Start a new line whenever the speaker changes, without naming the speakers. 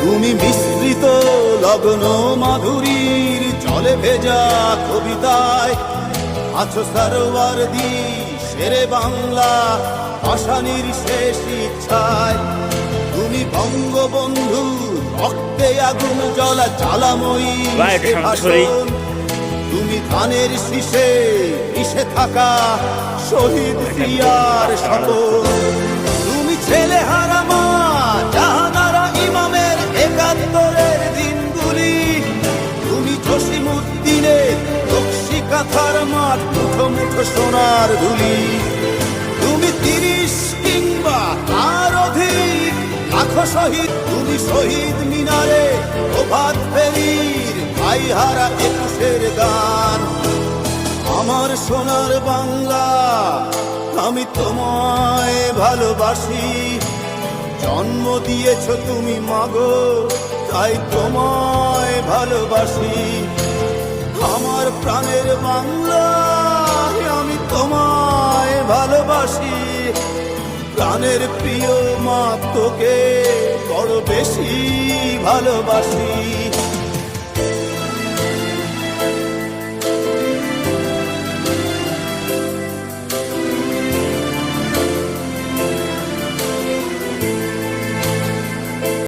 তুমি মিশ্রিত লগ্ন মাধুরীর জলে ভেজা কবিতায় আছো সরোয়ারদি শেরে বাংলা ভাষানির শেষ ইচ্ছায়। তুমি বঙ্গবন্ধু রক্তে আগুন জ্বলা জ্বালাময়ী ভাষণ। তুমি ধানের শীষে মিশে থাকা শহীদ প্রিয়ার শপথ। তুমি ছেলে হারা মা জাহানারা ইমামের ৭১-এর দিনগুলি। তুমি জসিমউদ্দিনের নকশি কাঁথার মাঠ মুঠো মুঠো সোনার ধুলি। তুমি ৩০ কিংবা তার অধিক লাখো শহীদ। তুমি শহীদ মিনারে প্রভাত ফেরির ভাইহারা ২১-এর গান। আমার সোনার বাংলা আমি তোমায় ভালোবাসি। জন্ম দিয়েছ তুমি মাগো তাই তোমায় ভালোবাসি। আমার প্রাণের বাংলা আমি তোমায় ভালোবাসি। প্রাণের প্রিয় মা তোকে বড় বেশি ভালোবাসি।